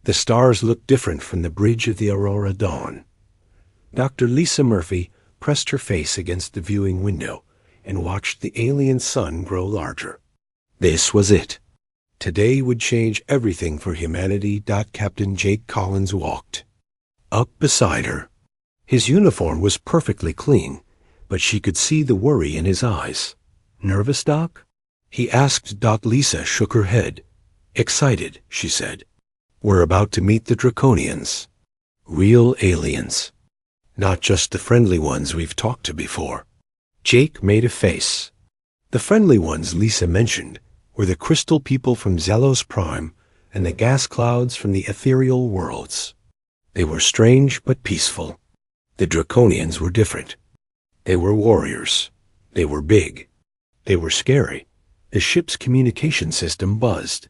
The stars looked different from the bridge of the Aurora Dawn. Dr. Lisa Murphy pressed her face against the viewing window and watched the alien sun grow larger. This was it. Today would change everything for humanity. Captain Jake Collins walked up beside her. His uniform was perfectly clean, but she could see the worry in his eyes. "Nervous, Doc?" he asked. Doc. Lisa shook her head. "Excited," she said. "We're about to meet the Draconians. Real aliens. Not just the friendly ones we've talked to before." Jake made a face. The friendly ones Lisa mentioned were the crystal people from Zelos Prime and the gas clouds from the ethereal worlds. They were strange but peaceful. The Draconians were different. They were warriors. They were big. They were scary. The ship's communication system buzzed.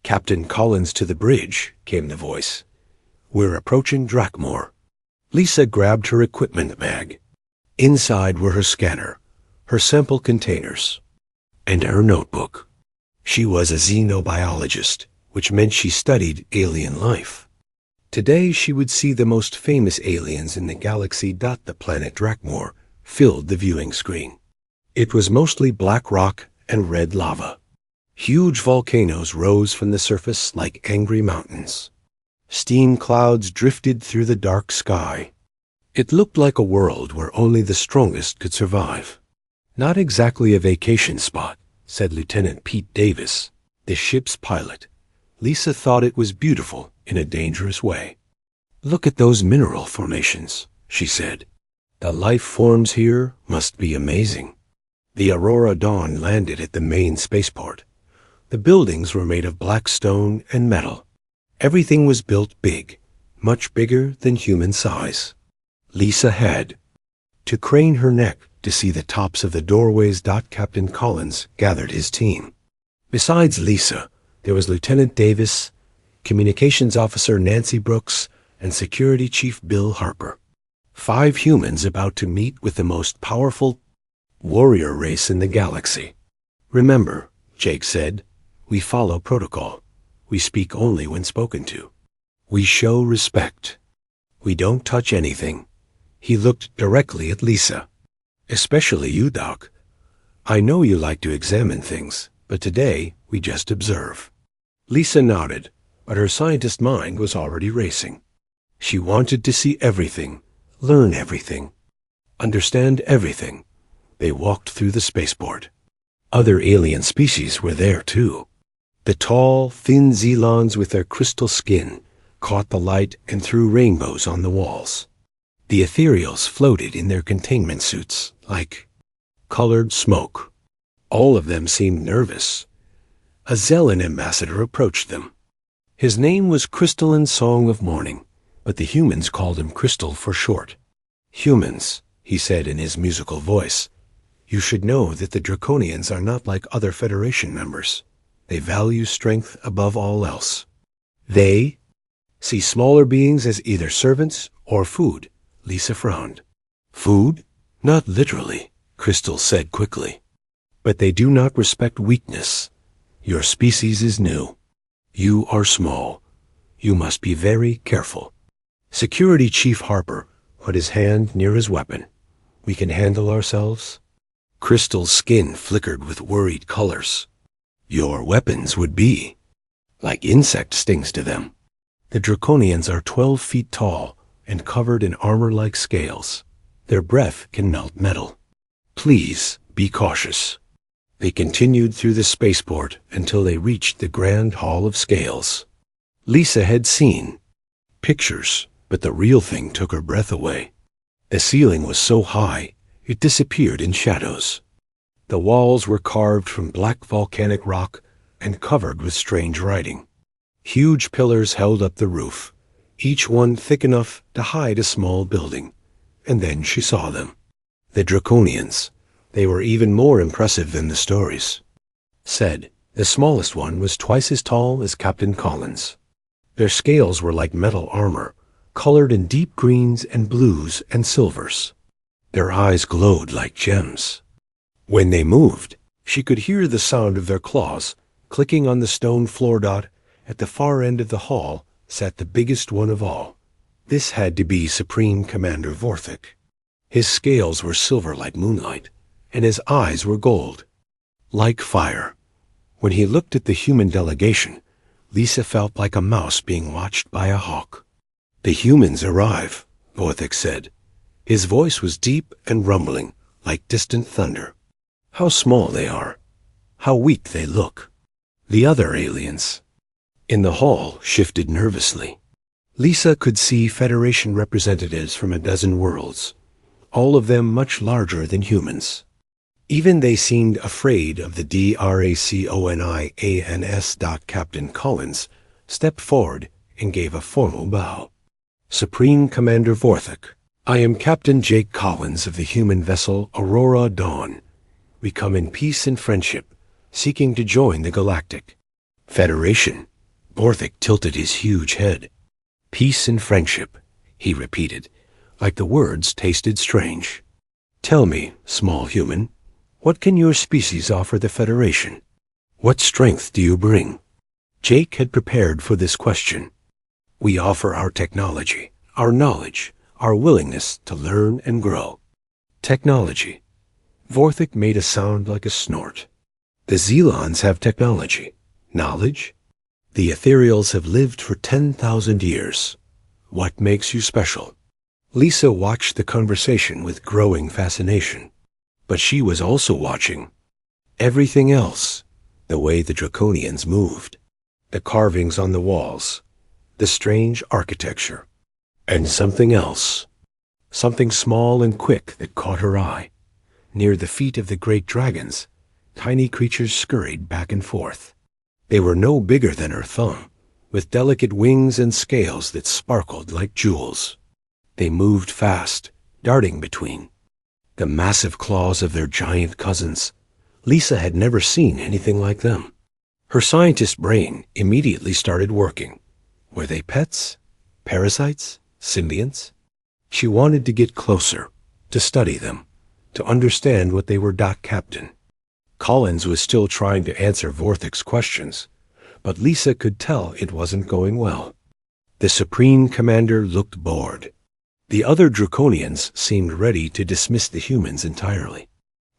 "Captain Collins to the bridge," came the voice. "We're approaching Drakmor." Lisa grabbed her equipment bag. Inside were her scanner, her sample containers, and her notebook. She was a xenobiologist, which meant she studied alien life. Today she would see the most famous aliens in the galaxy. The planet Drakmor filled the viewing screen. It was mostly black rock and red lava. Huge volcanoes rose from the surface like angry mountains. Steam clouds drifted through the dark sky. It looked like a world where only the strongest could survive. "Not exactly a vacation spot," said Lieutenant Pete Davis, the ship's pilot. Lisa thought it was beautiful in a dangerous way. "Look at those mineral formations," she said. "The life forms here must be amazing." The Aurora Dawn landed at the main spaceport. The buildings were made of black stone and metal. Everything was built big, much bigger than human size. Lisa had to crane her neck to see the tops of the doorways. Captain Collins gathered his team. Besides Lisa, there was Lieutenant Davis, Communications Officer Nancy Brooks, and Security Chief Bill Harper. 5 humans about to meet with the most powerful warrior race in the galaxy. "Remember," Jake said, "we follow protocol. We speak only when spoken to. We show respect. We don't touch anything." He looked directly at Lisa. "Especially you, Doc. I know you like to examine things, but today we just observe." Lisa nodded, but her scientist mind was already racing. She wanted to see everything, learn everything, understand everything. They walked through the spaceport. Other alien species were there, too. The tall, thin Zelons with their crystal skin caught the light and threw rainbows on the walls. The ethereals floated in their containment suits like colored smoke. All of them seemed nervous. A Zelen ambassador approached them. His name was Crystalline Song of Morning, but the humans called him Crystal for short. "Humans," he said in his musical voice, "you should know that the Draconians are not like other Federation members. They value strength above all else. They see smaller beings as either servants or food." Lisa frowned. "Food? Not literally," Crystal said quickly. "But they do not respect weakness. Your species is new. You are small. You must be very careful." Security Chief Harper put his hand near his weapon. "We can handle ourselves." Crystal's skin flickered with worried colors. "Your weapons would be like insect stings to them. The Draconians are 12 feet tall and covered in armor-like scales. Their breath can melt metal. Please be cautious." They continued through the spaceport until they reached the Grand Hall of Scales. Lisa had seen pictures, but the real thing took her breath away. The ceiling was so high, it disappeared in shadows. The walls were carved from black volcanic rock and covered with strange writing. Huge pillars held up the roof, each one thick enough to hide a small building. And then she saw them. The Draconians. They were even more impressive than the stories said. The smallest one was twice as tall as Captain Collins. Their scales were like metal armor, colored in deep greens and blues and silvers. Their eyes glowed like gems. When they moved, she could hear the sound of their claws clicking on the stone floor. At the far end of the hall sat the biggest one of all. This had to be Supreme Commander Vorthik. His scales were silver like moonlight, and his eyes were gold, like fire. When he looked at the human delegation, Lisa felt like a mouse being watched by a hawk. "The humans arrive," Vorthik said. His voice was deep and rumbling, like distant thunder. "How small they are. How weak they look." The other aliens in the hall shifted nervously. Lisa could see Federation representatives from a dozen worlds, all of them much larger than humans. Even they seemed afraid of the DRACONIANS. Captain Collins stepped forward and gave a formal bow. "Supreme Commander Vorthik, I am Captain Jake Collins of the human vessel Aurora Dawn. We come in peace and friendship, seeking to join the Galactic Federation." Vorthik tilted his huge head. "Peace and friendship," he repeated, like the words tasted strange. "Tell me, small human, what can your species offer the Federation? What strength do you bring?" Jake had prepared for this question. "We offer our technology, our knowledge, our willingness to learn and grow." "Technology." Vorthik made a sound like a snort. "The Zelons have technology. Knowledge? The ethereals have lived for 10,000 years. What makes you special?" Lisa watched the conversation with growing fascination. But she was also watching everything else, the way the Draconians moved, the carvings on the walls, the strange architecture, and something else, something small and quick that caught her eye. Near the feet of the great dragons, tiny creatures scurried back and forth. They were no bigger than her thumb, with delicate wings and scales that sparkled like jewels. They moved fast, darting between the massive claws of their giant cousins. Lisa had never seen anything like them. Her scientist brain immediately started working. Were they pets? Parasites? Symbionts? She wanted to get closer, to study them, to understand what they were. Captain Collins was still trying to answer Vorthik's questions, but Lisa could tell it wasn't going well. The Supreme Commander looked bored. The other Draconians seemed ready to dismiss the humans entirely.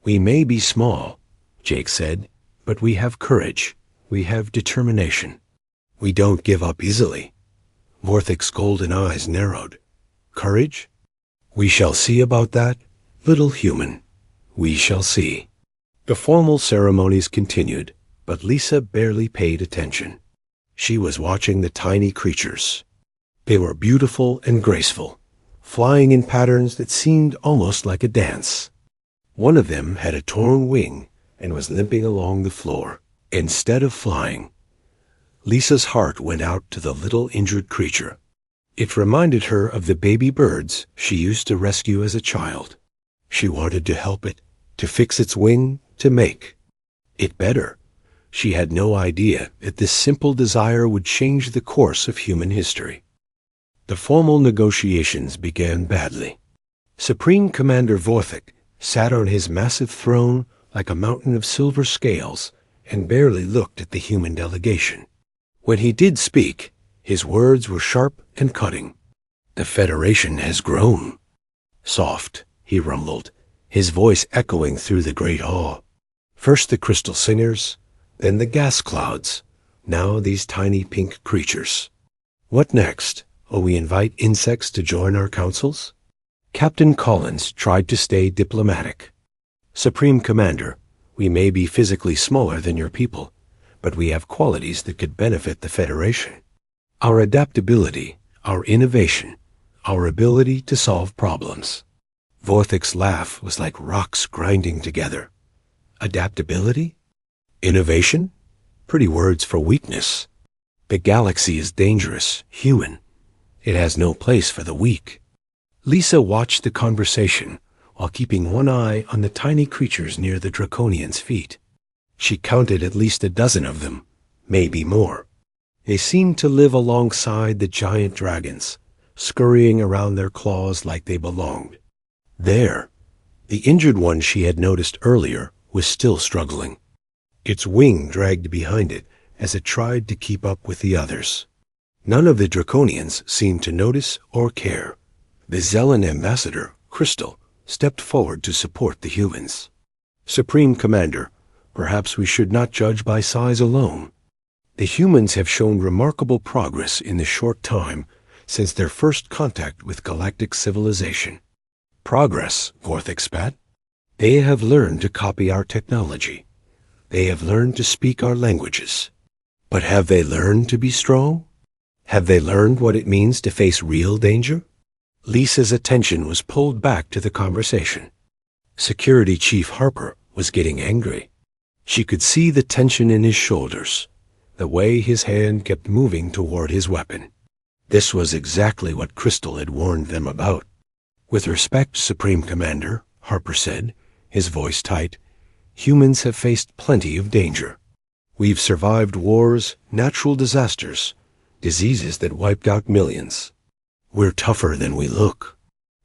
"We may be small," Jake said, "but we have courage. We have determination. We don't give up easily." Vorthik's golden eyes narrowed. "Courage? We shall see about that, little human. We shall see." The formal ceremonies continued, but Lisa barely paid attention. She was watching the tiny creatures. They were beautiful and graceful, flying in patterns that seemed almost like a dance. One of them had a torn wing and was limping along the floor instead of flying. Lisa's heart went out to the little injured creature. It reminded her of the baby birds she used to rescue as a child. She wanted to help it, to fix its wing, to make it better. She had no idea that this simple desire would change the course of human history. The formal negotiations began badly. Supreme Commander Vorthik sat on his massive throne like a mountain of silver scales and barely looked at the human delegation. When he did speak, his words were sharp and cutting. "The Federation has grown." "Soft," he rumbled, his voice echoing through the great hall. "First the crystal singers, then the gas clouds, now these tiny pink creatures. What next? Will we invite insects to join our councils?" Captain Collins tried to stay diplomatic. "Supreme Commander, we may be physically smaller than your people, but we have qualities that could benefit the Federation. Our adaptability, our innovation, our ability to solve problems." Vorthik's laugh was like rocks grinding together. Adaptability? Innovation? Pretty words for weakness. The galaxy is dangerous, human. It has no place for the weak. Lisa watched the conversation while keeping one eye on the tiny creatures near the Draconians' feet. She counted at least a dozen of them, maybe more. They seemed to live alongside the giant dragons, scurrying around their claws like they belonged. There, the injured one she had noticed earlier was still struggling. Its wing dragged behind it as it tried to keep up with the others. None of the Draconians seemed to notice or care. The Zellan ambassador, Crystal, stepped forward to support the humans. Supreme Commander, perhaps we should not judge by size alone. The humans have shown remarkable progress in the short time since their first contact with galactic civilization. Progress, Vorthik spat. They have learned to copy our technology. They have learned to speak our languages. But have they learned to be strong? Have they learned what it means to face real danger? Lisa's attention was pulled back to the conversation. Security Chief Harper was getting angry. She could see the tension in his shoulders, the way his hand kept moving toward his weapon. This was exactly what Crystal had warned them about. With respect, Supreme Commander, Harper said, his voice tight, humans have faced plenty of danger. We've survived wars, natural disasters, diseases that wiped out millions. We're tougher than we look.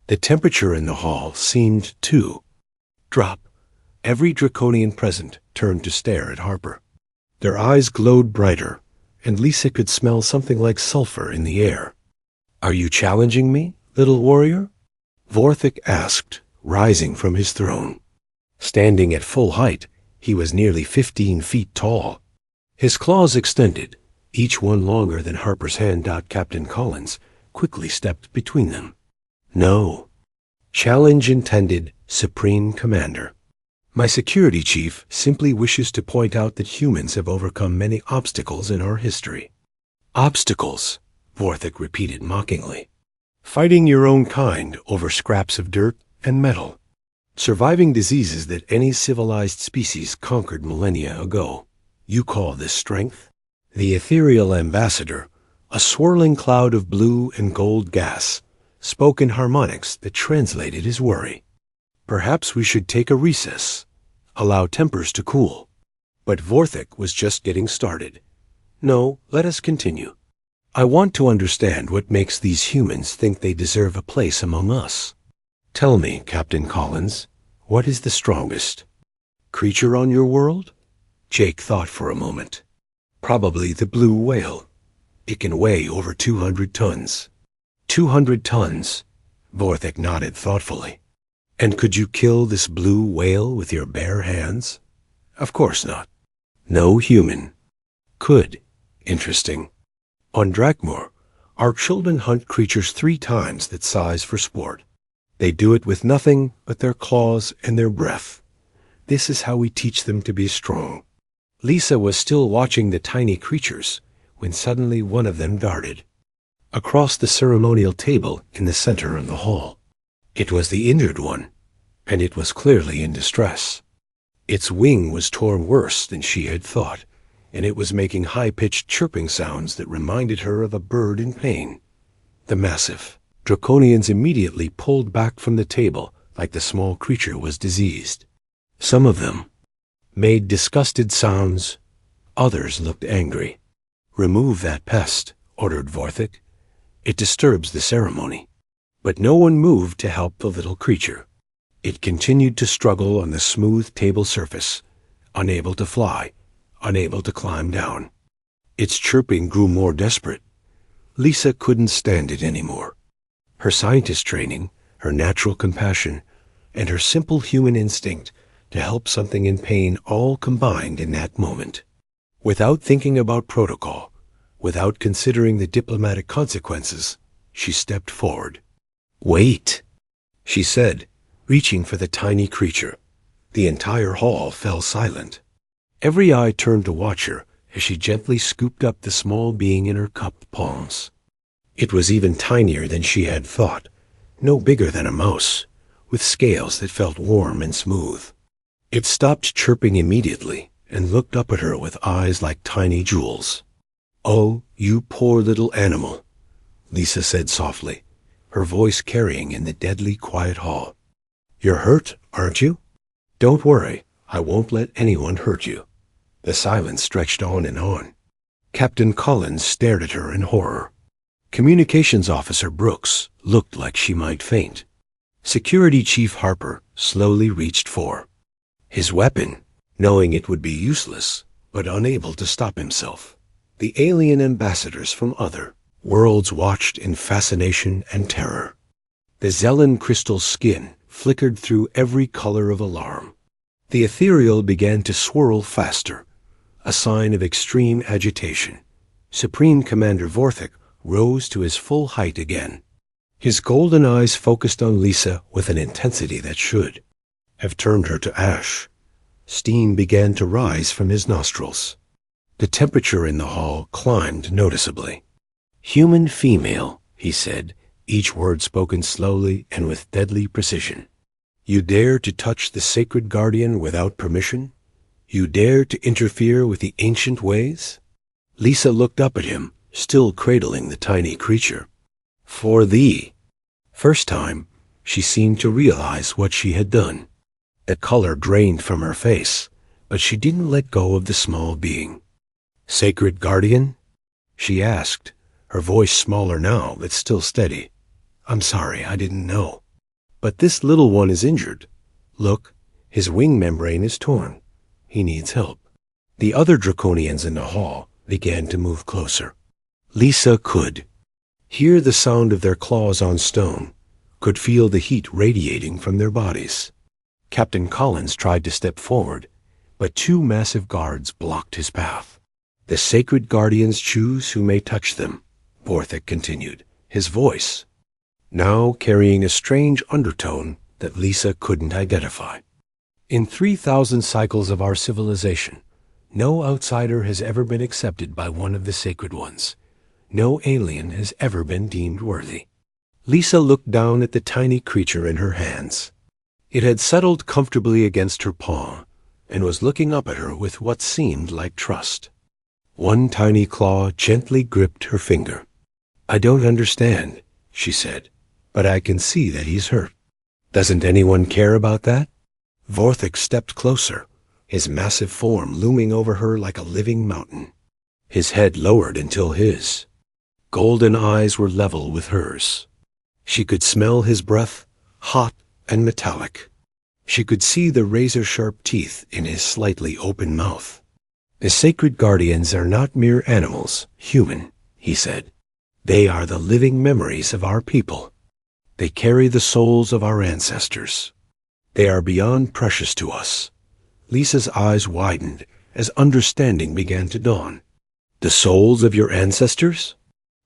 The temperature in the hall seemed to drop. Every Draconian present turned to stare at Harper. Their eyes glowed brighter, and Lisa could smell something like sulfur in the air. Are you challenging me, little warrior? Vorthik asked, rising from his throne. Standing at full height, he was nearly 15 feet tall. His claws extended, each one longer than Harper's hand. Captain Collins quickly stepped between them. No. Challenge intended, Supreme Commander. My security chief simply wishes to point out that humans have overcome many obstacles in our history. Obstacles, Vorthik repeated mockingly. Fighting your own kind over scraps of dirt and metal. Surviving diseases that any civilized species conquered millennia ago. You call this strength? The ethereal ambassador, a swirling cloud of blue and gold gas, spoke in harmonics that translated his worry. Perhaps we should take a recess, allow tempers to cool. But Vorthik was just getting started. No, let us continue. I want to understand what makes these humans think they deserve a place among us. Tell me, Captain Collins, what is the strongest creature on your world? Jake thought for a moment. Probably the blue whale. It can weigh over 200 tons. 200 tons, Vorthik nodded thoughtfully. And could you kill this blue whale with your bare hands? Of course not. No human could. Interesting. On Drakmor, our children hunt creatures 3 times that size for sport. They do it with nothing but their claws and their breath. This is how we teach them to be strong. Lisa was still watching the tiny creatures when suddenly one of them darted across the ceremonial table in the center of the hall. It was the injured one, and it was clearly in distress. Its wing was torn worse than she had thought, and it was making high-pitched chirping sounds that reminded her of a bird in pain. The massive Draconians immediately pulled back from the table like the small creature was diseased. Some of them made disgusted sounds. Others looked angry. Remove that pest, ordered Vorthik. It disturbs the ceremony. But no one moved to help the little creature. It continued to struggle on the smooth table surface, unable to fly, unable to climb down. Its chirping grew more desperate. Lisa couldn't stand it anymore. Her scientist training, her natural compassion, and her simple human instinct to help something in pain all combined in that moment. Without thinking about protocol, without considering the diplomatic consequences, she stepped forward. Wait, she said, reaching for the tiny creature. The entire hall fell silent. Every eye turned to watch her as she gently scooped up the small being in her cupped palms. It was even tinier than she had thought, no bigger than a mouse, with scales that felt warm and smooth. It stopped chirping immediately and looked up at her with eyes like tiny jewels. Oh, you poor little animal, Lisa said softly, her voice carrying in the deadly quiet hall. You're hurt, aren't you? Don't worry, I won't let anyone hurt you. The silence stretched on and on. Captain Collins stared at her in horror. Communications Officer Brooks looked like she might faint. Security Chief Harper slowly reached for his weapon, knowing it would be useless, but unable to stop himself. The alien ambassadors from other Worlds watched in fascination and terror. The Zelen crystal skin flickered through every color of alarm. The ethereal began to swirl faster, a sign of extreme agitation. Supreme Commander Vorthik rose to his full height again. His golden eyes focused on Lisa with an intensity that should have turned her to ash. Steam began to rise from his nostrils. The temperature in the hall climbed noticeably. "Human female," he said, each word spoken slowly and with deadly precision. "You dare to touch the sacred guardian without permission? You dare to interfere with the ancient ways?" Lisa looked up at him, still cradling the tiny creature. "For thee." First time, she seemed to realize what she had done. The color drained from her face, but she didn't let go of the small being. "Sacred guardian?" she asked, her voice smaller now but still steady. "I'm sorry, I didn't know. But this little one is injured. Look, his wing membrane is torn. He needs help." The other draconians in the hall began to move closer. Lisa could hear the sound of their claws on stone, could feel the heat radiating from their bodies. Captain Collins tried to step forward, but two massive guards blocked his path. "The sacred guardians choose who may touch them," Vorthik continued, his voice now carrying a strange undertone that Lisa couldn't identify. "In 3,000 cycles of our civilization, no outsider has ever been accepted by one of the sacred ones. No alien has ever been deemed worthy." Lisa looked down at the tiny creature in her hands. It had settled comfortably against her paw and was looking up at her with what seemed like trust. One tiny claw gently gripped her finger. "I don't understand," she said, "but I can see that he's hurt. Doesn't anyone care about that?" Vorthik stepped closer, his massive form looming over her like a living mountain. His head lowered until his golden eyes were level with hers. She could smell his breath, hot and metallic. She could see the razor-sharp teeth in his slightly open mouth. "The sacred guardians are not mere animals, human," he said. "They are the living memories of our people. They carry the souls of our ancestors. They are beyond precious to us." Lisa's eyes widened as understanding began to dawn. "The souls of your ancestors?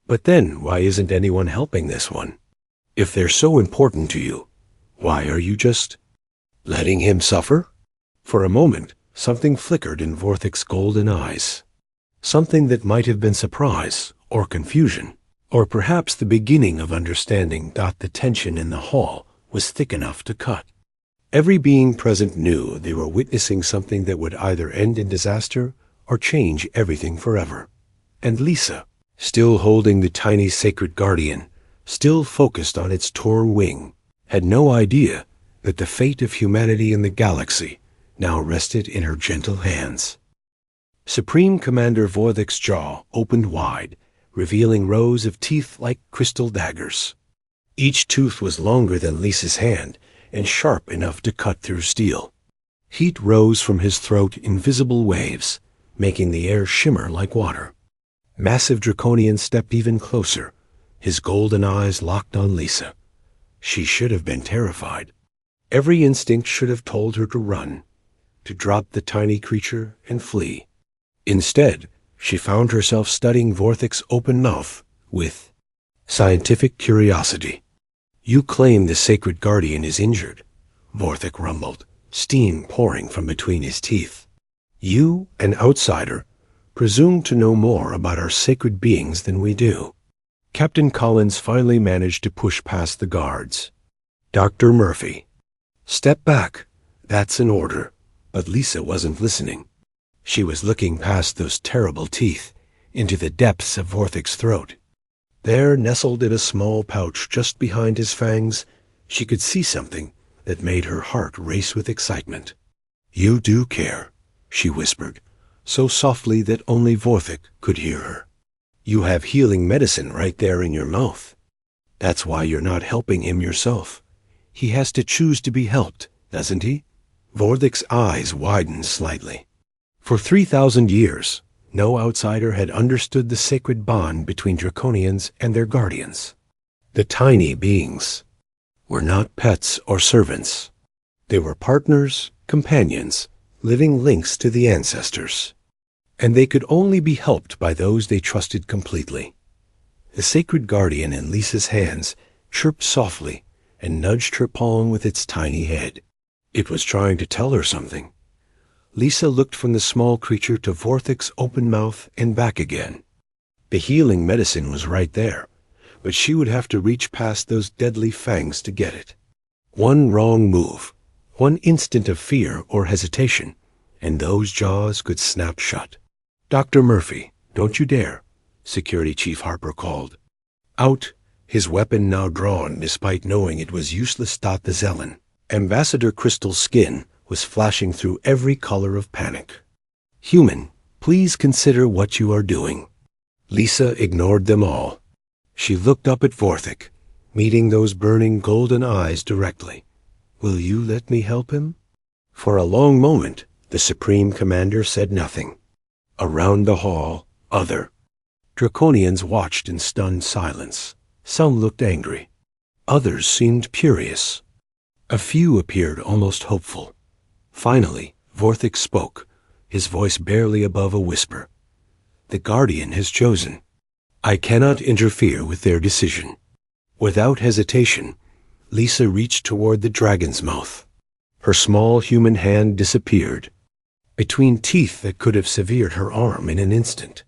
But then why isn't anyone helping this one? If they're so important to you, why are you just letting him suffer?" For a moment, something flickered in Vorthik's golden eyes. Something that might have been surprise or confusion, or perhaps the beginning of understanding. The tension in the hall was thick enough to cut. Every being present knew they were witnessing something that would either end in disaster or change everything forever. And Lisa, still holding the tiny sacred guardian, still focused on its torn wing, had no idea that the fate of humanity in the galaxy now rested in her gentle hands. Supreme Commander Vorthik's jaw opened wide, revealing rows of teeth like crystal daggers. Each tooth was longer than Lisa's hand and sharp enough to cut through steel. Heat rose from his throat in visible waves, making the air shimmer like water. Massive Draconian stepped even closer, his golden eyes locked on Lisa. She should have been terrified. Every instinct should have told her to run, to drop the tiny creature and flee. Instead, she found herself studying Vorthik's open mouth with scientific curiosity. "You claim the sacred guardian is injured," Vorthik rumbled, steam pouring from between his teeth. "You, an outsider, presume to know more about our sacred beings than we do." Captain Collins finally managed to push past the guards. "Dr. Murphy, step back. That's an order." But Lisa wasn't listening. She was looking past those terrible teeth into the depths of Vorthik's throat. There, nestled in a small pouch just behind his fangs, she could see something that made her heart race with excitement. "You do care," she whispered, so softly that only Vorthik could hear her. "You have healing medicine right there in your mouth. That's why you're not helping him yourself. He has to choose to be helped, doesn't he?" Vorthik's eyes widened slightly. "For 3,000 years, No outsider had understood the sacred bond between Draconians and their guardians. The tiny beings were not pets or servants. They were partners, companions, living links to the ancestors. And they could only be helped by those they trusted completely. The sacred guardian in Lisa's hands chirped softly and nudged her palm with its tiny head. It was trying to tell her something. Lisa looked from the small creature to Vorthic's open mouth and back again. The healing medicine was right there, but she would have to reach past those deadly fangs to get it. One wrong move, one instant of fear or hesitation, and those jaws could snap shut. "Dr. Murphy, don't you dare," Security Chief Harper called. Out, his weapon now drawn despite knowing it was useless. The Zelen, Ambassador Crystal's skin was flashing through every color of panic. "Human, please consider what you are doing." Lisa ignored them all. She looked up at Vorthic, meeting those burning golden eyes directly. "Will you let me help him?" For a long moment, the Supreme Commander said nothing. Around the hall, other Draconians watched in stunned silence. Some looked angry. Others seemed curious. A few appeared almost hopeful. Finally, Vorthic spoke, his voice barely above a whisper. "The Guardian has chosen. I cannot interfere with their decision." Without hesitation, Lisa reached toward the dragon's mouth. Her small human hand disappeared, between teeth that could have severed her arm in an instant.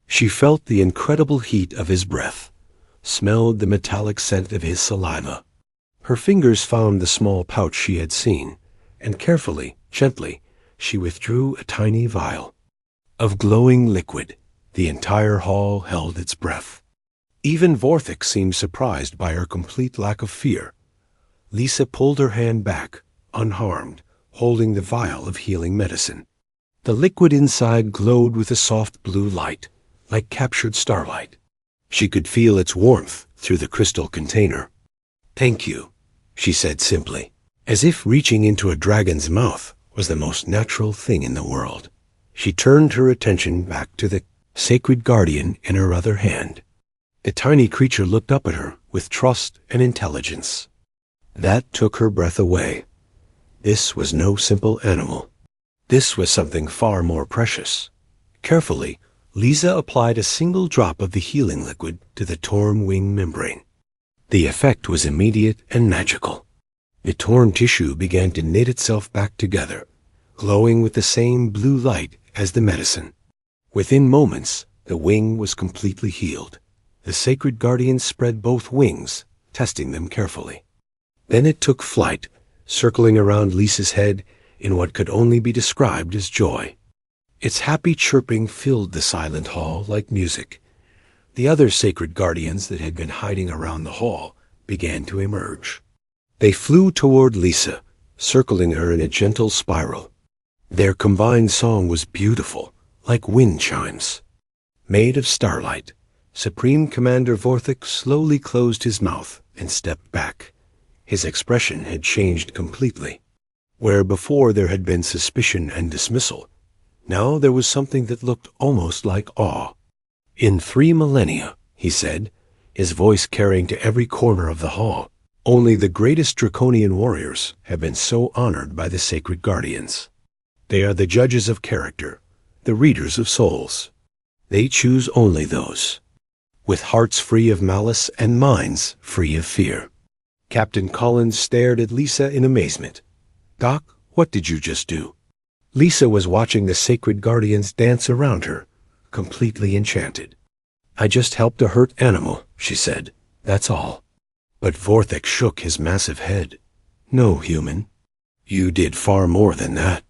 She felt the incredible heat of his breath, smelled the metallic scent of his saliva. Her fingers found the small pouch she had seen, and carefully, gently, she withdrew a tiny vial of glowing liquid. The entire hall held its breath. Even Vorthic seemed surprised by her complete lack of fear. Lisa pulled her hand back, unharmed, holding the vial of healing medicine. The liquid inside glowed with a soft blue light, like captured starlight. She could feel its warmth through the crystal container. "Thank you," she said simply, as if reaching into a dragon's mouth was the most natural thing in the world. She turned her attention back to the sacred guardian in her other hand. The tiny creature looked up at her with trust and intelligence. That took her breath away. This was no simple animal. This was something far more precious. Carefully, Lisa applied a single drop of the healing liquid to the torn wing membrane. The effect was immediate and magical. The torn tissue began to knit itself back together, glowing with the same blue light as the medicine. Within moments, the wing was completely healed. The sacred guardian spread both wings, testing them carefully. Then it took flight, circling around Lisa's head in what could only be described as joy. Its happy chirping filled the silent hall like music. The other sacred guardians that had been hiding around the hall began to emerge. They flew toward Lisa, circling her in a gentle spiral. Their combined song was beautiful, like wind chimes. Made of starlight, Supreme Commander Vorthic slowly closed his mouth and stepped back. His expression had changed completely. Where before there had been suspicion and dismissal, now there was something that looked almost like awe. "In 3 millennia, he said, his voice carrying to every corner of the hall, only the greatest draconian warriors have been so honored by the sacred guardians. They are the judges of character, the readers of souls. They choose only those with hearts free of malice and minds free of fear." Captain Collins stared at Lisa in amazement. "Doc, what did you just do?" Lisa was watching the sacred guardians dance around her, completely enchanted. "I just helped a hurt animal," she said. "That's all." But Vorthic shook his massive head. "No, human. You did far more than that.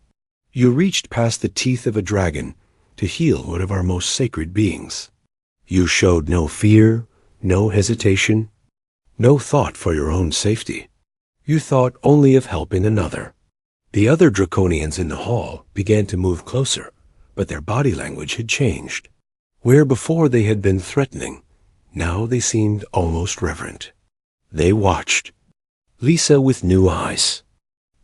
You reached past the teeth of a dragon to heal one of our most sacred beings. You showed no fear, no hesitation, no thought for your own safety. You thought only of helping another." The other Draconians in the hall began to move closer, but their body language had changed. Where before they had been threatening, now they seemed almost reverent. They watched. Lisa with new eyes.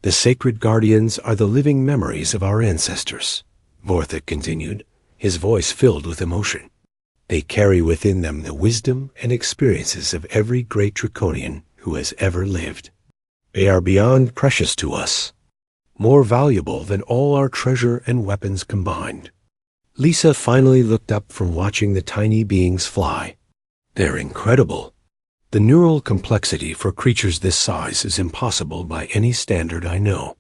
"The sacred guardians are the living memories of our ancestors," Vorthic continued, his voice filled with emotion. They carry within them the wisdom and experiences of every great draconian who has ever lived. They are beyond precious to us, more valuable than all our treasure and weapons combined. Lisa finally looked up from watching the tiny beings fly. They're incredible. The neural complexity for creatures this size is impossible by any standard I know.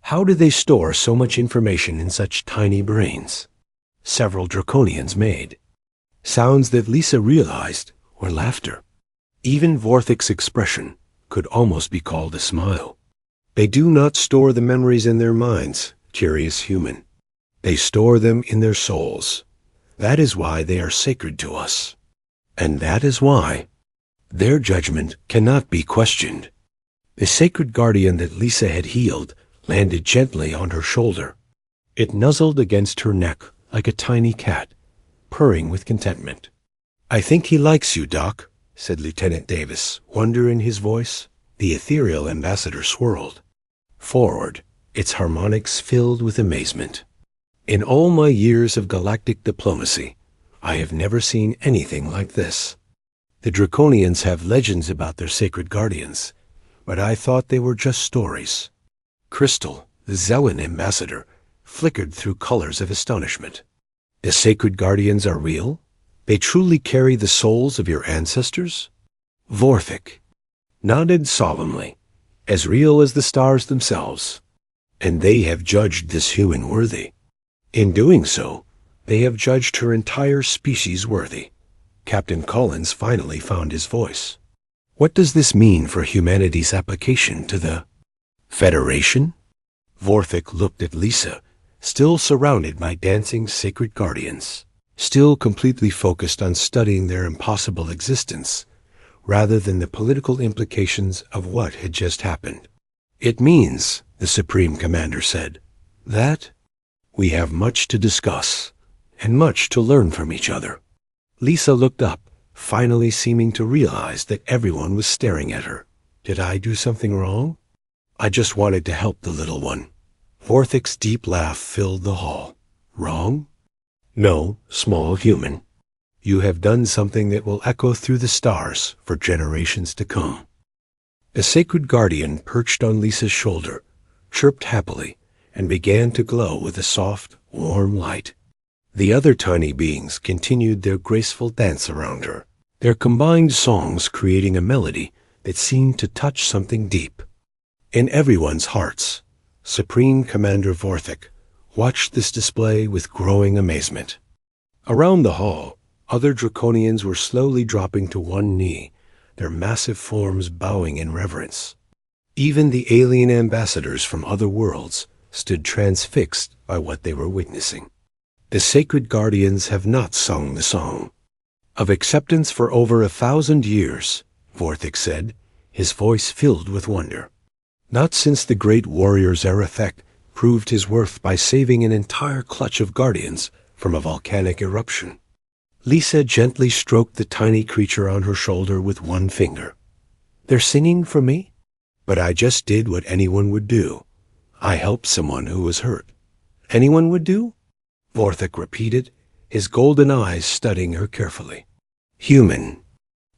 How do they store so much information in such tiny brains? Several draconians made. Sounds that Lisa realized were laughter. Even Vorthic's expression could almost be called a smile. They do not store the memories in their minds, curious human. They store them in their souls. That is why they are sacred to us. And that is why their judgment cannot be questioned. The sacred guardian that Lisa had healed landed gently on her shoulder. It nuzzled against her neck like a tiny cat, purring with contentment. "I think he likes you, Doc," said Lieutenant Davis, wonder in his voice. The ethereal ambassador swirled forward, its harmonics filled with amazement. "In all my years of galactic diplomacy, I have never seen anything like this. The Draconians have legends about their sacred guardians, but I thought they were just stories." Crystal, the Zellan ambassador, flickered through colors of astonishment. "The sacred guardians are real? They truly carry the souls of your ancestors?" Vorthic nodded solemnly, "As real as the stars themselves. And they have judged this human worthy. In doing so, they have judged her entire species worthy." Captain Collins finally found his voice. "What does this mean for humanity's application to the Federation?" Vorthic looked at Lisa, still surrounded by dancing sacred guardians, still completely focused on studying their impossible existence, rather than the political implications of what had just happened. "It means," the Supreme Commander said, "that we have much to discuss, and much to learn from each other." Lisa looked up, finally seeming to realize that everyone was staring at her. "Did I do something wrong?" "I just wanted to help the little one." Vorthic's deep laugh filled the hall. "Wrong? No, small human. You have done something that will echo through the stars for generations to come." The sacred guardian perched on Lisa's shoulder, chirped happily, and began to glow with a soft, warm light. The other tiny beings continued their graceful dance around her, their combined songs creating a melody that seemed to touch something deep. In everyone's hearts, Supreme Commander Vorthic watched this display with growing amazement. Around the hall, other Draconians were slowly dropping to one knee, their massive forms bowing in reverence. Even the alien ambassadors from other worlds stood transfixed by what they were witnessing. The sacred guardians have not sung the song of acceptance for over 1,000 years, Vorthic said, his voice filled with wonder. Not since the great warrior Zarathek proved his worth by saving an entire clutch of guardians from a volcanic eruption. Lisa gently stroked the tiny creature on her shoulder with one finger. "They're singing for me? But I just did what anyone would do. I helped someone who was hurt." "Anyone would do?" Vorthic repeated, his golden eyes studying her carefully. "Human.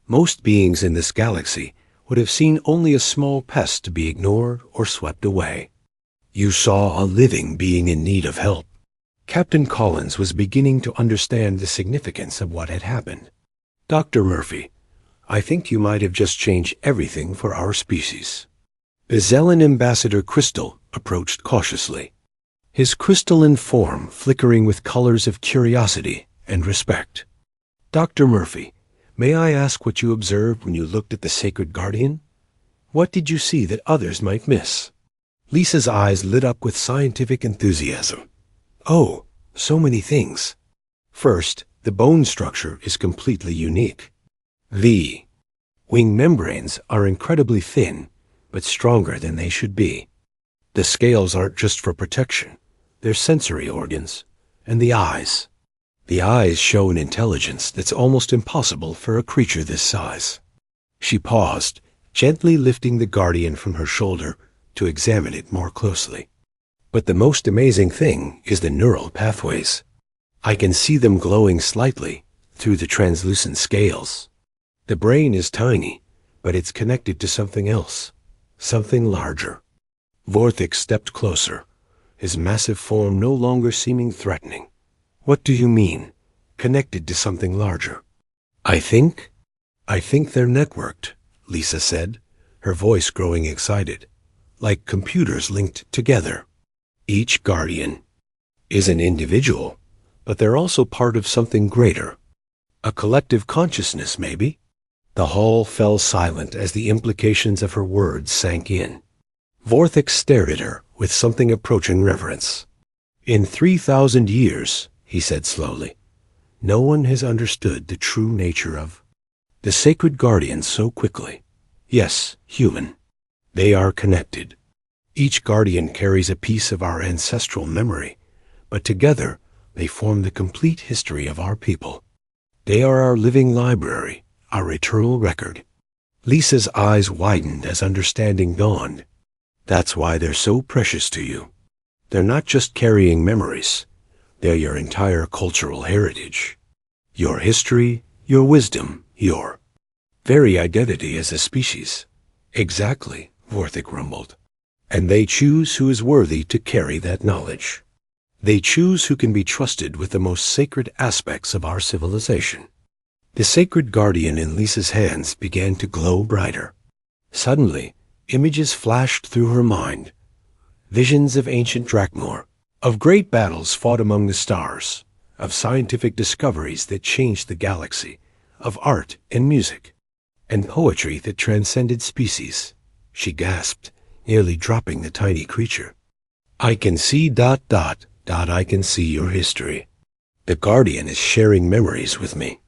Most beings in this galaxy would have seen only a small pest to be ignored or swept away. You saw a living being in need of help." Captain Collins was beginning to understand the significance of what had happened. "Dr. Murphy, I think you might have just changed everything for our species." The Zellan ambassador Crystal approached cautiously, his crystalline form flickering with colors of curiosity and respect. "Dr. Murphy, may I ask what you observed when you looked at the sacred guardian? What did you see that others might miss?" Lisa's eyes lit up with scientific enthusiasm. "Oh, so many things. First, the bone structure is completely unique. The wing membranes are incredibly thin, but stronger than they should be. The scales aren't just for protection, they're sensory organs. And the eyes. The eyes show an intelligence that's almost impossible for a creature this size." She paused, gently lifting the guardian from her shoulder to examine it more closely. "But the most amazing thing is the neural pathways. I can see them glowing slightly through the translucent scales. The brain is tiny, but it's connected to something else, something larger. Vorthik stepped closer, his massive form no longer seeming threatening. What do you mean, connected to something larger? I think they're networked, Lisa said, her voice growing excited, like computers linked together. Each guardian is an individual, but they're also part of something greater. A collective consciousness, maybe? The hall fell silent as the implications of her words sank in. Vorthik stared at her with something approaching reverence. In 3,000 years, he said slowly, no one has understood the true nature of the sacred guardians so quickly. Yes, human. They are connected. Each guardian carries a piece of our ancestral memory, but together they form the complete history of our people. They are our living library, our eternal record. Lisa's eyes widened as understanding dawned. That's why they're so precious to you. They're not just carrying memories. They're your entire cultural heritage. Your history, your wisdom, your very identity as a species. Exactly, Vorthik rumbled. And they choose who is worthy to carry that knowledge. They choose who can be trusted with the most sacred aspects of our civilization. The sacred guardian in Lisa's hands began to glow brighter. Suddenly, images flashed through her mind. Visions of ancient Drakmor, of great battles fought among the stars, of scientific discoveries that changed the galaxy, of art and music, and poetry that transcended species. She gasped, nearly dropping the tiny creature. I can see ... I can see your history. The Guardian is sharing memories with me.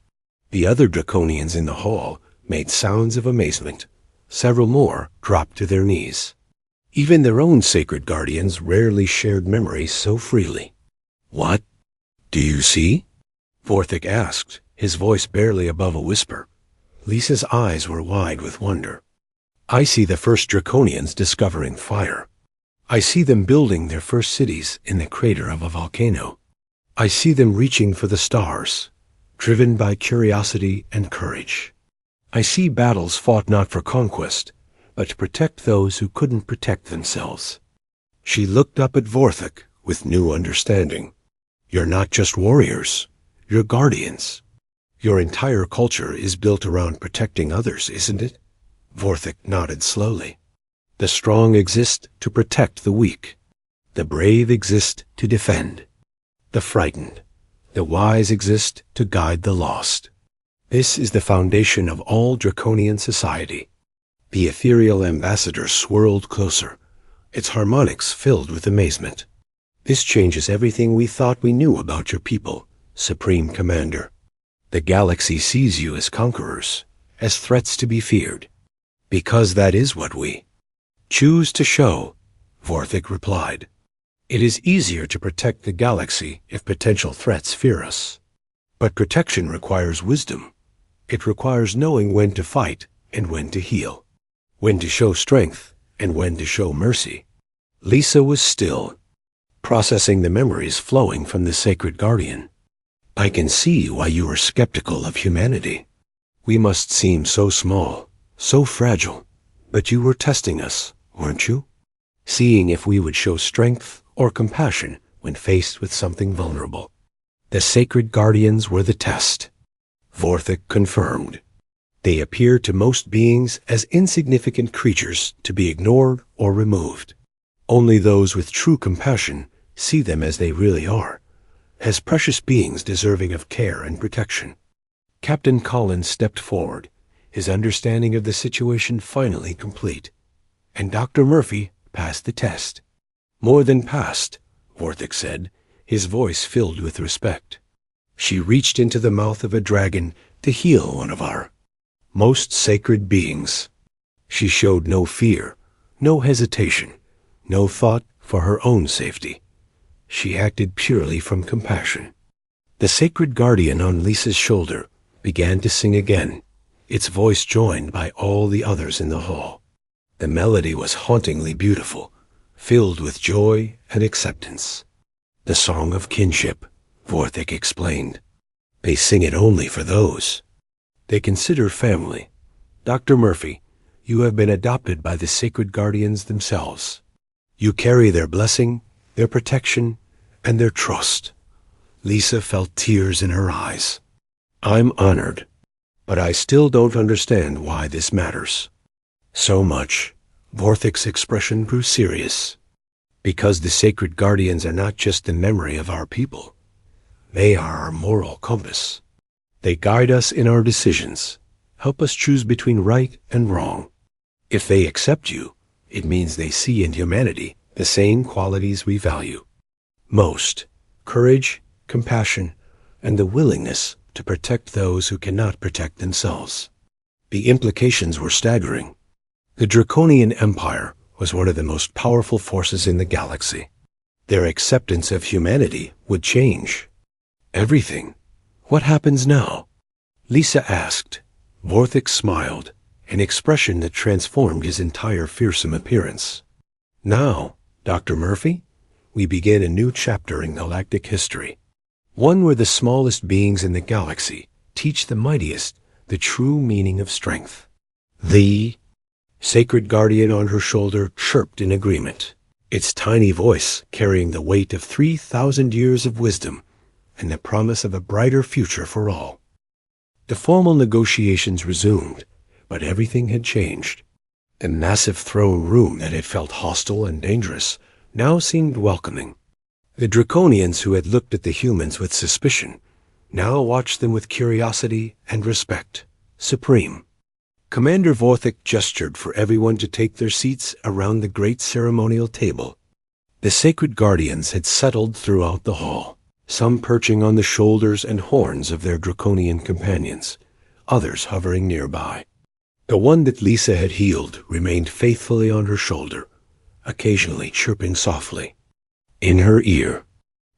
The other Draconians in the hall made sounds of amazement. Several more dropped to their knees. Even their own sacred guardians rarely shared memories so freely. What? Do you see? Vorthik asked, his voice barely above a whisper. Lisa's eyes were wide with wonder. I see the first Draconians discovering fire. I see them building their first cities in the crater of a volcano. I see them reaching for the stars, driven by curiosity and courage. I see battles fought not for conquest, but to protect those who couldn't protect themselves. She looked up at Vorthik with new understanding. You're not just warriors, you're guardians. Your entire culture is built around protecting others, isn't it? Vorthik nodded slowly. The strong exist to protect the weak. The brave exist to defend. The frightened. The wise exist to guide the lost. This is the foundation of all Draconian society. The ethereal ambassador swirled closer, its harmonics filled with amazement. This changes everything we thought we knew about your people, Supreme Commander. The galaxy sees you as conquerors, as threats to be feared. Because that is what we choose to show, Vorthik replied. It is easier to protect the galaxy if potential threats fear us. But protection requires wisdom. It requires knowing when to fight and when to heal, when to show strength and when to show mercy. Lisa was still, processing the memories flowing from the sacred guardian. I can see why you are skeptical of humanity. We must seem so small, so fragile, but you were testing us, weren't you? Seeing if we would show strength or compassion when faced with something vulnerable. The sacred guardians were the test. Vorthik confirmed. They appear to most beings as insignificant creatures to be ignored or removed. Only those with true compassion see them as they really are, as precious beings deserving of care and protection. Captain Collins stepped forward, his understanding of the situation finally complete, and Dr. Murphy passed the test. More than passed, Vorthik said, his voice filled with respect. She reached into the mouth of a dragon to heal one of our most sacred beings. She showed no fear, no hesitation, no thought for her own safety. She acted purely from compassion. The sacred guardian on Lisa's shoulder began to sing again, its voice joined by all the others in the hall. The melody was hauntingly beautiful, filled with joy and acceptance. The song of kinship, Vorthik explained. They sing it only for those they consider family. Dr. Murphy, you have been adopted by the sacred guardians themselves. You carry their blessing, their protection, and their trust. Lisa felt tears in her eyes. I'm honored, but I still don't understand why this matters so much. Vorthik's expression grew serious. Because the sacred guardians are not just the memory of our people. They are our moral compass. They guide us in our decisions, help us choose between right and wrong. If they accept you, it means they see in humanity the same qualities we value most: courage, compassion, and the willingness to protect those who cannot protect themselves. The implications were staggering. The Draconian Empire was one of the most powerful forces in the galaxy. Their acceptance of humanity would change everything. What happens now? Lisa asked. Vorthik smiled, an expression that transformed his entire fearsome appearance. Now, Dr. Murphy, we begin a new chapter in galactic history. One where the smallest beings in the galaxy teach the mightiest the true meaning of strength. The sacred guardian on her shoulder chirped in agreement, its tiny voice carrying the weight of 3,000 years of wisdom and the promise of a brighter future for all. The formal negotiations resumed, but everything had changed. The massive throne room that had felt hostile and dangerous now seemed welcoming. The Draconians who had looked at the humans with suspicion now watched them with curiosity and respect supreme. Commander Vorthik gestured for everyone to take their seats around the great ceremonial table. The sacred guardians had settled throughout the hall, some perching on the shoulders and horns of their Draconian companions, others hovering nearby. The one that Lisa had healed remained faithfully on her shoulder, occasionally chirping softly. In her ear,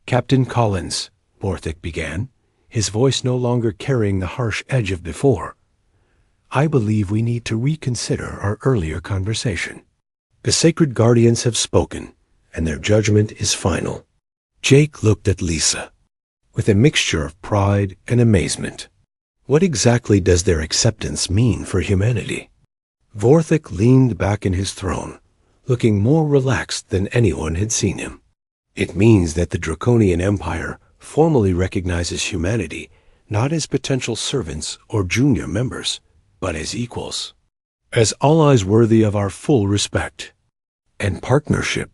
Captain Collins, Vorthik began, his voice no longer carrying the harsh edge of before. I believe we need to reconsider our earlier conversation. The sacred guardians have spoken, and their judgment is final. Jake looked at Lisa with a mixture of pride and amazement. What exactly does their acceptance mean for humanity? Vorthik leaned back in his throne, looking more relaxed than anyone had seen him. It means that the Draconian Empire formally recognizes humanity not as potential servants or junior members, but as equals, as allies worthy of our full respect and partnership.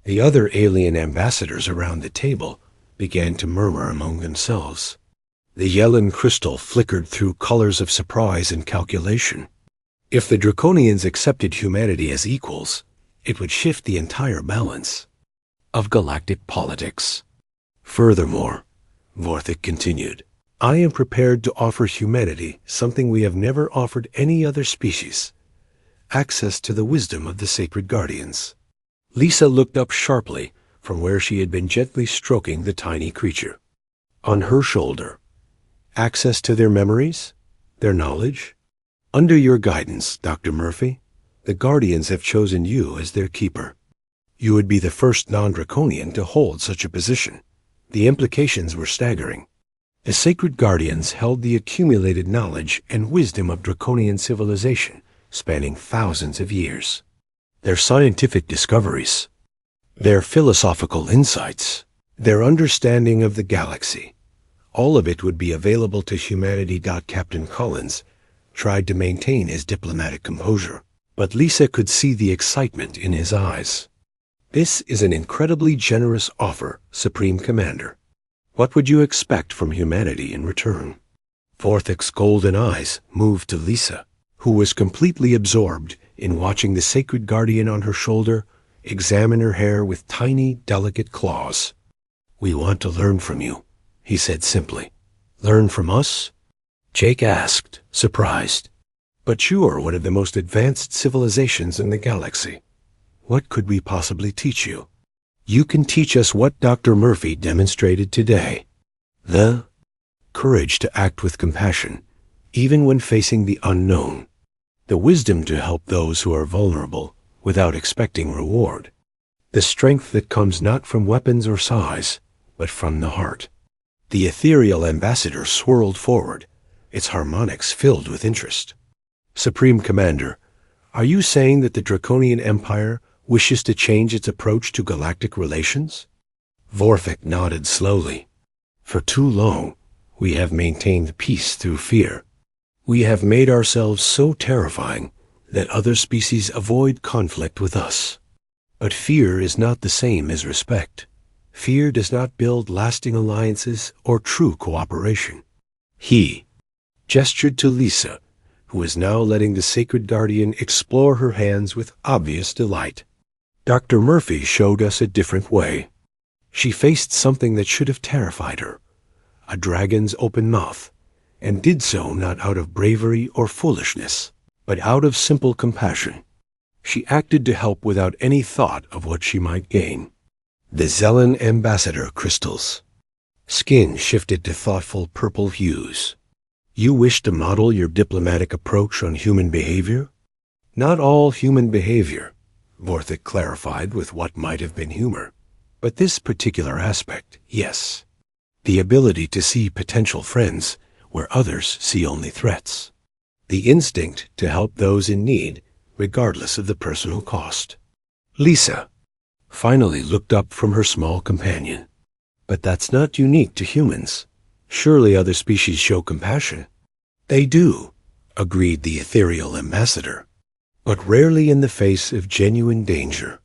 The other alien ambassadors around the table began to murmur among themselves. The Yellen crystal flickered through colors of surprise and calculation. If the Draconians accepted humanity as equals, it would shift the entire balance of galactic politics. Furthermore, Vorthik continued, I am prepared to offer humanity something we have never offered any other species: access to the wisdom of the sacred guardians. Lisa looked up sharply from where she had been gently stroking the tiny creature. On her shoulder, access to their memories, their knowledge. Under your guidance, Dr. Murphy, the Guardians have chosen you as their keeper. You would be the first non-Draconian to hold such a position. The implications were staggering. The sacred Guardians held the accumulated knowledge and wisdom of Draconian civilization, spanning thousands of years. Their scientific discoveries, their philosophical insights, their understanding of the galaxy, all of it would be available to humanity. Captain Collins tried to maintain his diplomatic composure, but Lisa could see the excitement in his eyes. This is an incredibly generous offer, Supreme Commander. What would you expect from humanity in return? Vorthik's golden eyes moved to Lisa, who was completely absorbed in watching the sacred guardian on her shoulder examine her hair with tiny, delicate claws. We want to learn from you, he said simply. Learn from us? Jake asked, surprised. But you are one of the most advanced civilizations in the galaxy. What could we possibly teach you? You can teach us what Dr. Murphy demonstrated today. The courage to act with compassion, even when facing the unknown. The wisdom to help those who are vulnerable without expecting reward. The strength that comes not from weapons or size, but from the heart. The ethereal ambassador swirled forward, its harmonics filled with interest. Supreme Commander, are you saying that the Draconian Empire wishes to change its approach to galactic relations? Vorthik nodded slowly. For too long, we have maintained peace through fear. We have made ourselves so terrifying that other species avoid conflict with us. But fear is not the same as respect. Fear does not build lasting alliances or true cooperation. He gestured to Lisa, who was now letting the sacred guardian explore her hands with obvious delight. Dr. Murphy showed us a different way. She faced something that should have terrified her, a dragon's open mouth, and did so not out of bravery or foolishness, but out of simple compassion. She acted to help without any thought of what she might gain. The Zelen Ambassador crystals. Skin shifted to thoughtful purple hues. You wish to model your diplomatic approach on human behavior? Not all human behavior, Vorthik clarified with what might have been humor. But this particular aspect, yes. The ability to see potential friends where others see only threats. The instinct to help those in need, regardless of the personal cost. Lisa finally looked up from her small companion. But that's not unique to humans. Surely other species show compassion. They do, agreed the ethereal ambassador, but rarely in the face of genuine danger.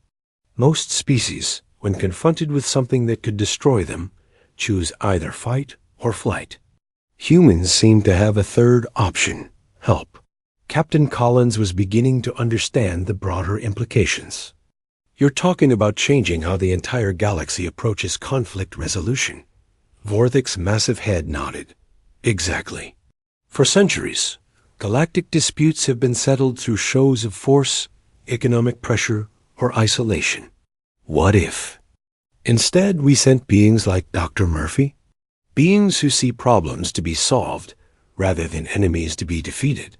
Most species, when confronted with something that could destroy them, choose either fight or flight. Humans seem to have a third option, help. Captain Collins was beginning to understand the broader implications. You're talking about changing how the entire galaxy approaches conflict resolution. Vorthik's massive head nodded. Exactly. For centuries, galactic disputes have been settled through shows of force, economic pressure, or isolation. What if? Instead, we sent beings like Dr. Murphy? Beings who see problems to be solved rather than enemies to be defeated.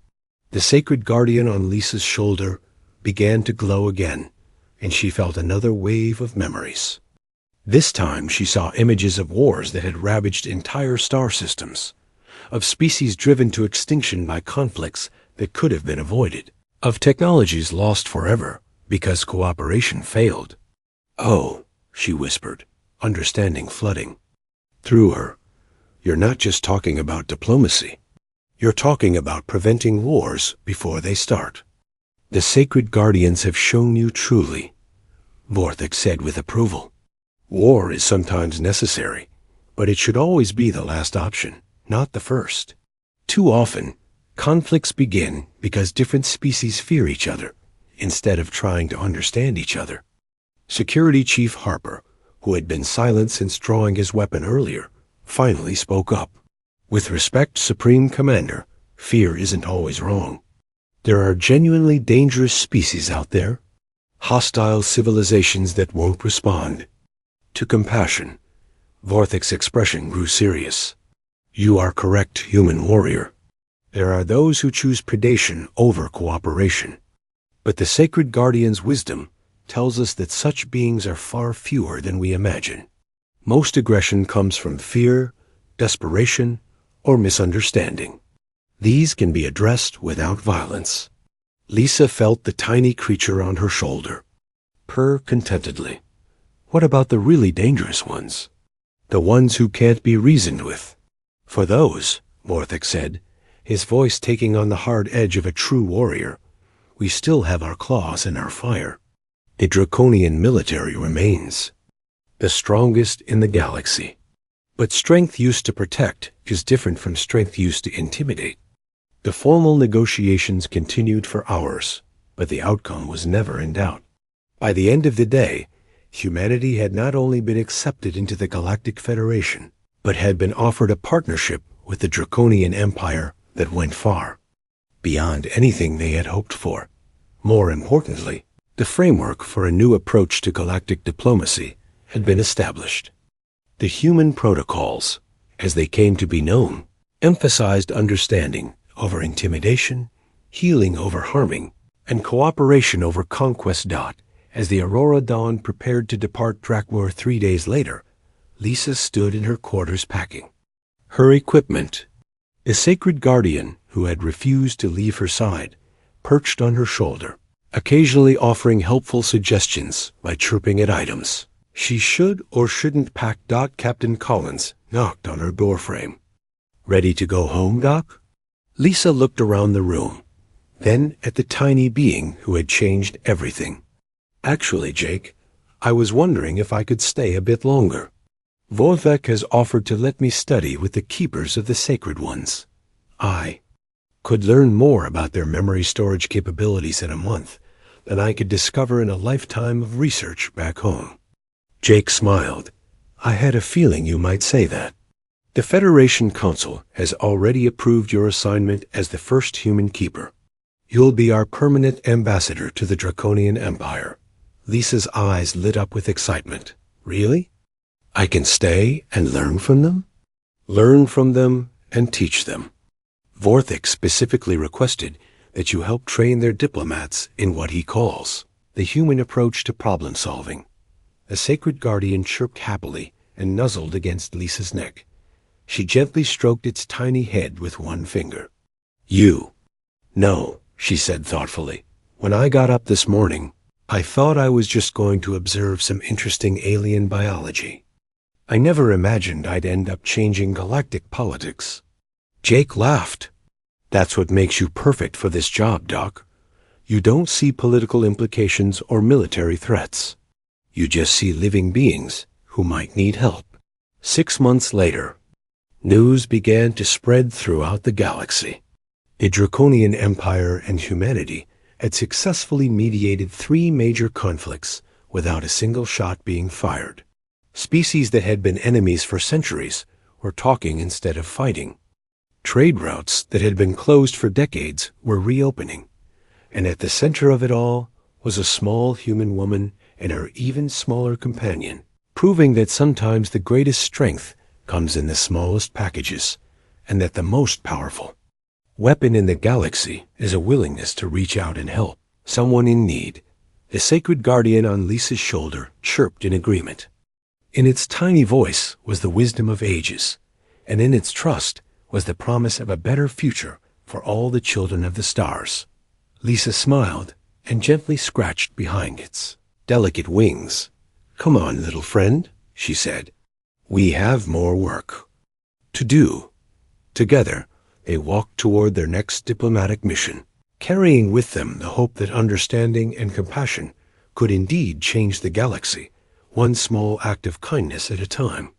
The sacred guardian on Lisa's shoulder began to glow again, and she felt another wave of memories. This time she saw images of wars that had ravaged entire star systems, of species driven to extinction by conflicts that could have been avoided, of technologies lost forever because cooperation failed. Oh, she whispered, understanding flooding through her. You're not just talking about diplomacy. You're talking about preventing wars before they start. The sacred guardians have shown you truly, Vorthik said with approval. War is sometimes necessary, but it should always be the last option, not the first. Too often, conflicts begin because different species fear each other, instead of trying to understand each other. Security Chief Harper, who had been silent since drawing his weapon earlier, finally spoke up. With respect, Supreme Commander, fear isn't always wrong. There are genuinely dangerous species out there, hostile civilizations that won't respond to compassion. Vorthik's expression grew serious. You are correct, human warrior. There are those who choose predation over cooperation. But the sacred guardian's wisdom tells us that such beings are far fewer than we imagine. Most aggression comes from fear, desperation, or misunderstanding. These can be addressed without violence. Lisa felt the tiny creature on her shoulder purr contentedly. What about the really dangerous ones? The ones who can't be reasoned with? For those, Vorthik said, his voice taking on the hard edge of a true warrior, we still have our claws and our fire. The Draconian military remains, the strongest in the galaxy. But strength used to protect is different from strength used to intimidate. The formal negotiations continued for hours, but the outcome was never in doubt. By the end of the day, humanity had not only been accepted into the Galactic Federation, but had been offered a partnership with the Draconian Empire that went far, beyond anything they had hoped for. More importantly, the framework for a new approach to galactic diplomacy had been established. The human protocols, as they came to be known, emphasized understanding over intimidation, healing over harming, and cooperation over conquest. As the Aurora Dawn prepared to depart Drakmor 3 days later, Lisa stood in her quarters packing. Her equipment. A sacred guardian who had refused to leave her side, perched on her shoulder, occasionally offering helpful suggestions by chirping at items she should or shouldn't pack. Captain Collins knocked on her doorframe. "Ready to go home, Doc?" Lisa looked around the room, then at the tiny being who had changed everything. "Actually, Jake, I was wondering if I could stay a bit longer. Vorthek has offered to let me study with the keepers of the sacred ones. I could learn more about their memory storage capabilities in a month than I could discover in a lifetime of research back home." Jake smiled. "I had a feeling you might say that. The Federation Council has already approved your assignment as the first human keeper. You'll be our permanent ambassador to the Draconian Empire." Lisa's eyes lit up with excitement. "Really? I can stay and learn from them?" "Learn from them and teach them. Vorthik specifically requested that you help train their diplomats in what he calls the human approach to problem solving." A sacred guardian chirped happily and nuzzled against Lisa's neck. She gently stroked its tiny head with one finger. "You." "No," she said thoughtfully. "When I got up this morning, I thought I was just going to observe some interesting alien biology. I never imagined I'd end up changing galactic politics." Jake laughed. "That's what makes you perfect for this job, Doc. You don't see political implications or military threats. You just see living beings who might need help." 6 months later, news began to spread throughout the galaxy. The Draconian Empire and humanity had successfully mediated 3 major conflicts without a single shot being fired. Species that had been enemies for centuries were talking instead of fighting. Trade routes that had been closed for decades were reopening. And at the center of it all was a small human woman and her even smaller companion, proving that sometimes the greatest strength comes in the smallest packages, and that the most powerful weapon in the galaxy is a willingness to reach out and help someone in need. The sacred guardian on Lisa's shoulder chirped in agreement. In its tiny voice was the wisdom of ages, and in its trust was the promise of a better future for all the children of the stars. Lisa smiled and gently scratched behind its delicate wings. "Come on, little friend," she said. "We have more work to do." Together, they walked toward their next diplomatic mission, carrying with them the hope that understanding and compassion could indeed change the galaxy, one small act of kindness at a time.